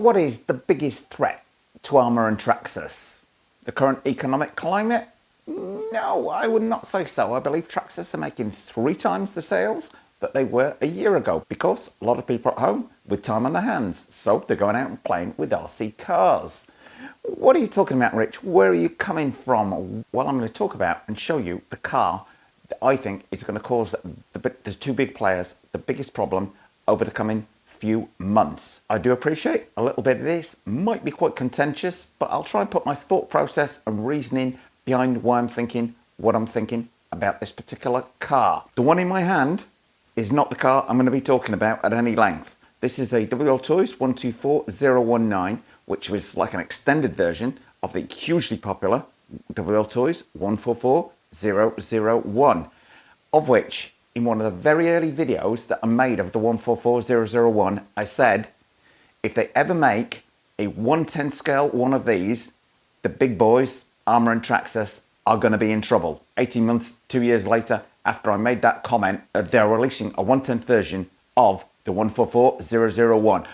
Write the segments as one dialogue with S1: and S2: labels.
S1: what is the biggest threat to Arrma And Traxxas? The current economic climate? No, I would not say so. I believe Traxxas are making 3 times the sales that they were a year ago because a lot of people at home with time on their hands, so they're going out and playing with RC cars. What are you talking about, Rich? Where are you coming from? Well, I'm going to talk about and show you the car that I think is going to cause there's 2 big players the biggest problem over the coming few months. I do appreciate a little bit of this might be quite contentious, but I'll try and put my thought process and reasoning behind why I'm thinking what I'm thinking about this particular car. The one in my hand is not the car I'm going to be talking about at any length. This is a WLTOYS 144019, which was like an extended version of the hugely popular WLTOYS 144001, of which in one of the very early videos that I made of the 144001, I said, if they ever make a 1/10 scale one of these, the big boys, Arrma And Traxxas, are going to be in trouble. 18 months, 2 years later, after I made that comment, they're releasing a 1/10 version of the 144001.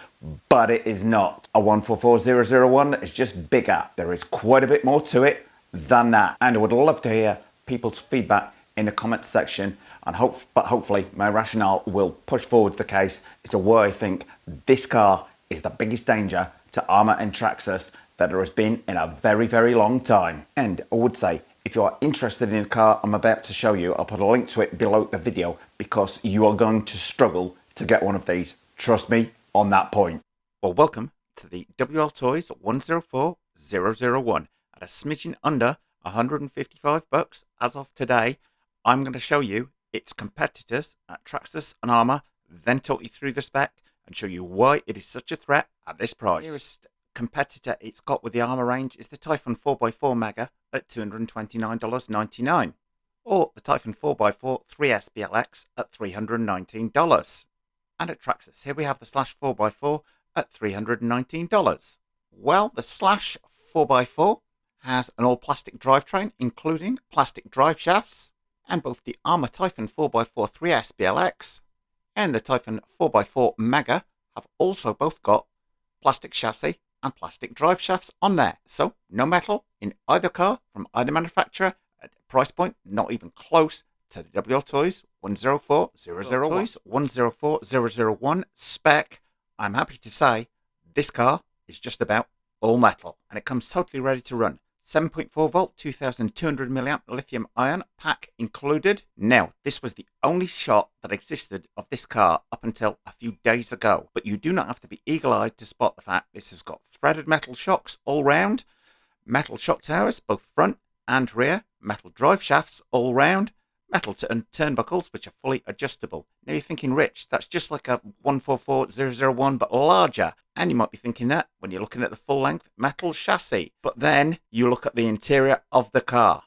S1: But it is not a 144001, it's just bigger. There is quite a bit more to it than that. And I would love to hear people's feedback in the comments section, and hopefully my rationale will push forward the case as to why I think this car is the biggest danger to Arrma And Traxxas that there has been in a very, very long time. And I would say, if you are interested in the car I'm about to show you, I'll put a link to it below the video because you are going to struggle to get one of these. Trust me on that point. Well, welcome to the WLTOYS 104001 at a smidgen under 155 bucks as of today. I'm going to show you its competitors at Traxxas and Arrma, then talk you through the spec and show you why it is such a threat at this price. The nearest competitor it's got with the Arrma range is the Typhon 4x4 Mega at $229.99, or the Typhon 4x4 3S BLX at $319. And at Traxxas, here we have the Slash 4x4 at $319. Well, the Slash 4x4 has an all-plastic drivetrain, including plastic drive shafts, and both the Arrma Typhon 4x4 3S BLX and the Typhon 4x4 Mega have also both got plastic chassis and plastic drive shafts on there. So no metal in either car from either manufacturer at a price point not even close to the WLTOYS 104001 spec. I'm happy to say this car is just about all metal, and it comes totally ready to run. 7.4 volt, 2200 milliamp lithium ion pack included. Now, this was the only shot that existed of this car up until a few days ago, but you do not have to be eagle-eyed to spot the fact this has got threaded metal shocks all round, metal shock towers both front and rear, metal drive shafts all round, metal turnbuckles which are fully adjustable. Now you're thinking, Rich, that's just like a 144001 but larger. And you might be thinking that when you're looking at the full length metal chassis. But then you look at the interior of the car.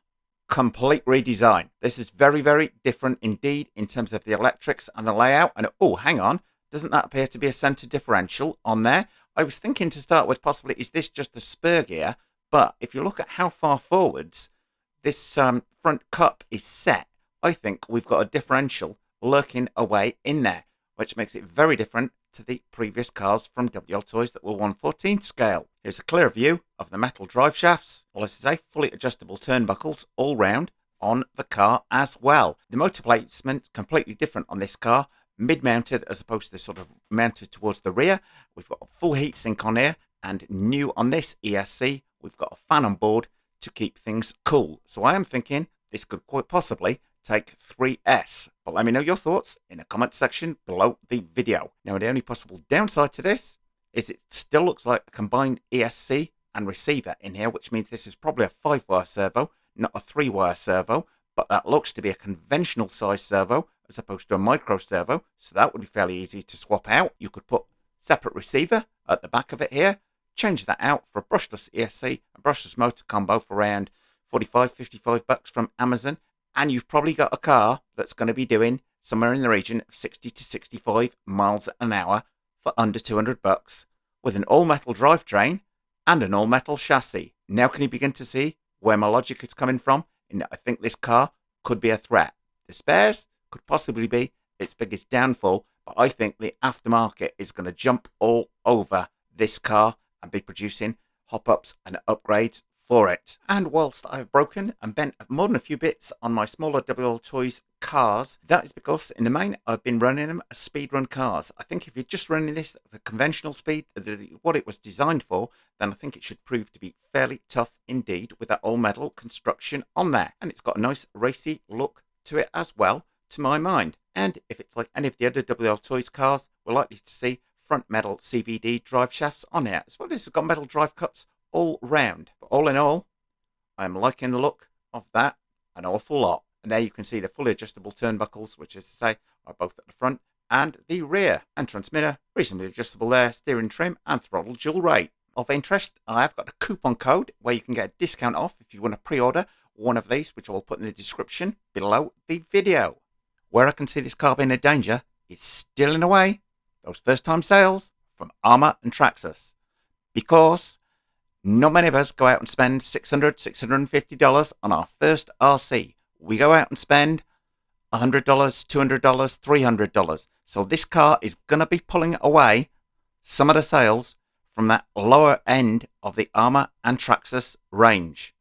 S1: Complete redesign. This is very, very different indeed in terms of the electrics and the layout. And oh, hang on, doesn't that appear to be a center differential on there? I was thinking to start with possibly, is this just the spur gear? But if you look at how far forwards this front cup is set, I think we've got a differential lurking away in there, which makes it very different to the previous cars from WLTOYS that were 1/14 scale. Here's a clear view of the metal drive shafts. Well, this is a fully adjustable turnbuckles all round on the car as well. The motor placement completely different on this car, mid-mounted as opposed to sort of mounted towards the rear. We've got a full heatsink on here, and new on this ESC, we've got a fan on board to keep things cool. So I am thinking this could quite possibly take 3S, but let me know your thoughts in the comment section below the video. Now, the only possible downside to this is it still looks like a combined ESC and receiver in here, which means this is probably a 5-wire servo, not a 3-wire servo, but that looks to be a conventional size servo as opposed to a micro servo, so that would be fairly easy to swap out. You could put separate receiver at the back of it here, change that out for a brushless ESC and brushless motor combo for around 45-55 bucks from Amazon, and you've probably got a car that's going to be doing somewhere in the region of 60 to 65 miles an hour for under 200 bucks with an all-metal drivetrain and an all-metal chassis. Now can you begin to see where my logic is coming from? In that I think this car could be a threat. The spares could possibly be its biggest downfall, but I think the aftermarket is going to jump all over this car and be producing hop-ups and upgrades for it. And whilst I've broken and bent more than a few bits on my smaller WLTOYS cars, that is because in the main I've been running them as speedrun cars. I think if you're just running this at the conventional speed, what it was designed for, then I think it should prove to be fairly tough indeed with that all metal construction on there. And it's got a nice racy look to it as well, to my mind. And if it's like any of the other WLTOYS cars, we're likely to see front metal CVD drive shafts on here, as well as it's got metal drive cups all round. But all in all, I'm liking the look of that an awful lot. And there you can see the fully adjustable turnbuckles, which is to say are both at the front and the rear. And transmitter, reasonably adjustable there, steering trim and throttle dual rate. Of interest, I've got a coupon code where you can get a discount off if you want to pre-order one of these, which I'll put in the description below the video. Where I can see this car being a danger is still in a way those first time sales from Arrma And Traxxas, because not many of us go out and spend $600, $650 on our first RC. We go out and spend $100, $200, $300. So this car is going to be pulling away some of the sales from that lower end of the Arrma And Traxxas range.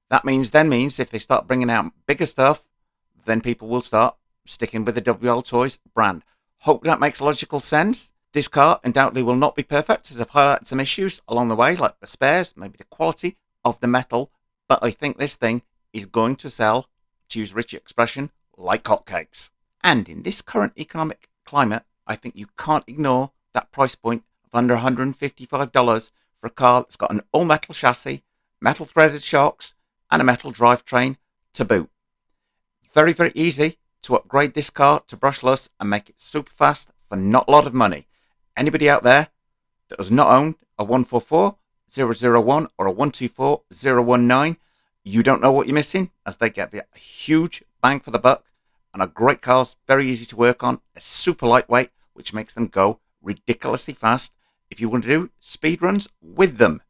S1: That means if they start bringing out bigger stuff, then people will start sticking with the WLTOYS brand. Hope that makes logical sense. This car undoubtedly will not be perfect, as I've highlighted some issues along the way, like the spares, maybe the quality of the metal, but I think this thing is going to sell, to use Richie's expression, like hotcakes. And in this current economic climate, I think you can't ignore that price point of under $155 for a car that's got an all-metal chassis, metal threaded shocks, and a metal drivetrain to boot. Very, very easy to upgrade this car to brushless and make it super fast for not a lot of money. Anybody out there that has not owned a 144001 or a 124019, you don't know what you're missing, as they get a huge bang for the buck and are great cars, very easy to work on, super lightweight, which makes them go ridiculously fast if you want to do speed runs with them.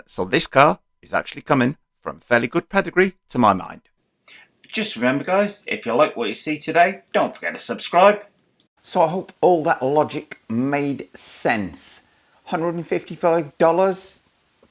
S1: So this car is actually coming from fairly good pedigree to my mind. Just remember, guys, if you like what you see today, don't forget to subscribe. So I hope all that logic made sense. $155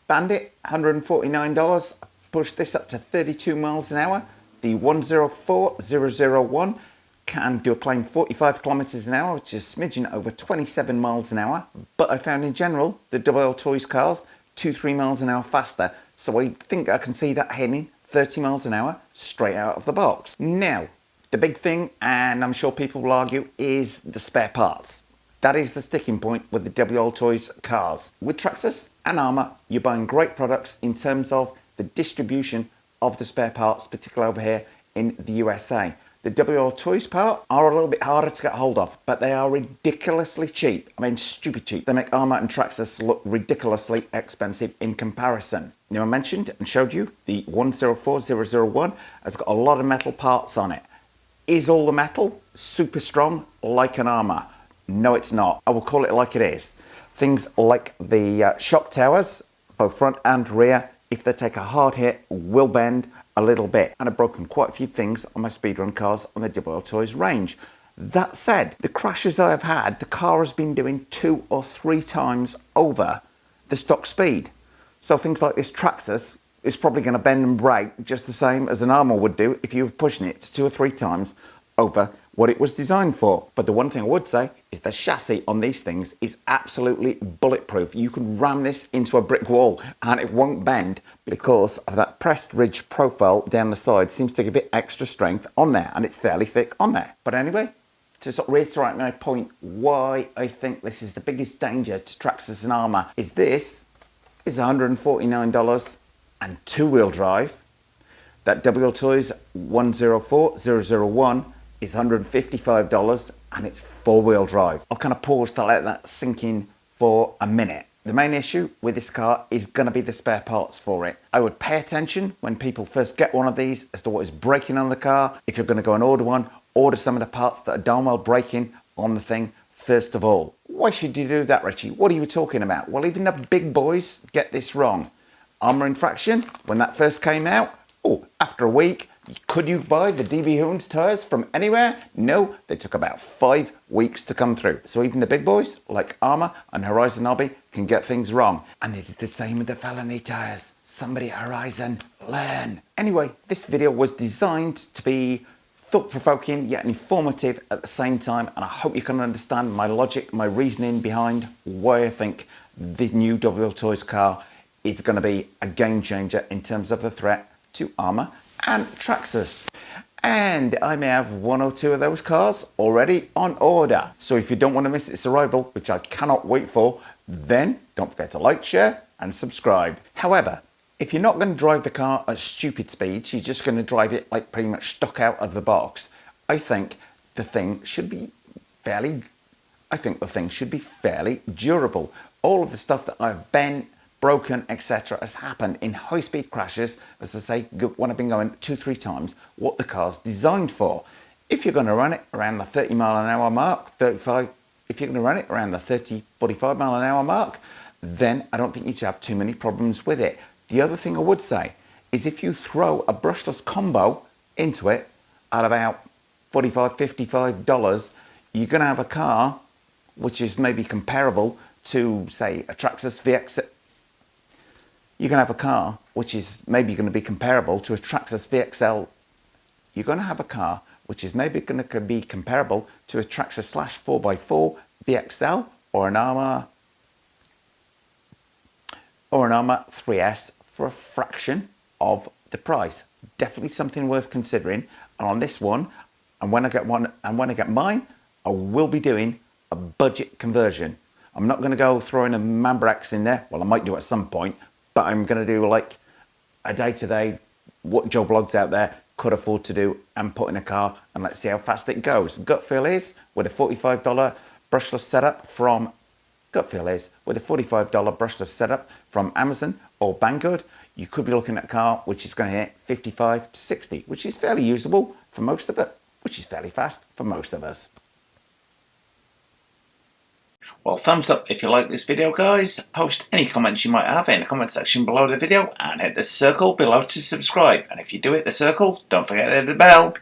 S1: Bandit, $149. Push this up to 32 miles an hour. The 104001 can do a claim 45 kilometers an hour, which is a smidgen over 27 miles an hour. But I found in general the WLTOYS cars 2-3 miles an hour faster. So I think I can see that heading 30 miles an hour straight out of the box. Now, the big thing, and I'm sure people will argue, is the spare parts. That is the sticking point with the WLTOYS cars. With Traxxas and Arrma, you're buying great products in terms of the distribution of the spare parts, particularly over here in the USA. The WLTOYS parts are a little bit harder to get hold of, but they are ridiculously cheap. I mean, stupid cheap. They make Arrma And Traxxas look ridiculously expensive in comparison. Now, I mentioned and showed you the 104001 has got a lot of metal parts on it. Is all the metal super strong like an Arrma? No, it's not. I will call it like it is. Things like the shock towers, both front and rear, if they take a hard hit, will bend a little bit. And I've broken quite a few things on my speedrun cars on the WLTOYS range. That said, the crashes I've had, the car has been doing 2 or 3 times over the stock speed. So things like this Traxxas is probably going to bend and break just the same as an Arrma would do if you were pushing it 2 or 3 times over what it was designed for. But the one thing I would say is the chassis on these things is absolutely bulletproof. You can ram this into a brick wall and it won't bend because of that pressed ridge profile down the side. Seems to give it extra strength on there, and it's fairly thick on there. But anyway, to sort of reiterate my point, why I think this is the biggest danger to Traxxas and Arrma is this is $149 and 2-wheel drive. That WLTOYS 104001 is $155 and it's 4-wheel drive. I'll kind of pause to let that sink in for a minute. The main issue with this car is going to be the spare parts for it. I would pay attention when people first get one of these as to what is breaking on the car. If you're going to go and order one, order some of the parts that are darn well breaking on the thing first of all. Why should you do that, Richie? What are you talking about? Well, even the big boys get this wrong. Armor Infraction, when that first came out, after a week, Could you buy the WLTOYS tyres from anywhere? No, they took about 5 weeks to come through. So even the big boys like Arrma and Horizon Hobby can get things wrong. And they did the same with the felony tyres. Somebody at Horizon, learn. Anyway, this video was designed to be thought-provoking yet informative at the same time, and I hope you can understand my logic, my reasoning behind why I think the new WLTOYS car is going to be a game changer in terms of the threat to Arrma and Traxxas. And I may have 1 or 2 of those cars already on order. So if you don't want to miss its arrival, which I cannot wait for, then don't forget to like, share and subscribe. However, if you're not going to drive the car at stupid speeds, you're just going to drive it like pretty much stock out of the box, I think the thing should be fairly durable. All of the stuff that I've bent, broken, etc. has happened in high-speed crashes, as I say, when I've been going 2-3 times what the car's designed for. If you're going to run it around the 30 mile an hour mark, 35, if you're going to run it around the 30, 45 mile an hour mark, then I don't think you should have too many problems with it. The other thing I would say is if you throw a brushless combo into it at about $45, $55, you're going to have a car which is maybe comparable to, say, a Traxxas VX. You're going to have a car which is maybe going to be comparable to a Traxxas VXL. You're going to have a car which is maybe going to be comparable to a Traxxas / 4x4 VXL or an Arrma 3S for a fraction of the price. Definitely something worth considering. And on this one, and when I get mine, I will be doing a budget conversion. I'm not going to go throwing a Mamba X in there. Well, I might do at some point, but I'm going to do like a day-to-day what Joe Blogs out there could afford to do and put in a car, and let's see how fast it goes. Gut feel is with a $45 brushless setup from Amazon or Banggood, you could be looking at a car which is going to hit 55 to 60, which is fairly usable for most of it, which is fairly fast for most of us. Well, thumbs up if you like this video, guys. Post any comments you might have in the comment section below the video and hit the circle below to subscribe. And if you do hit the circle, don't forget to hit the bell.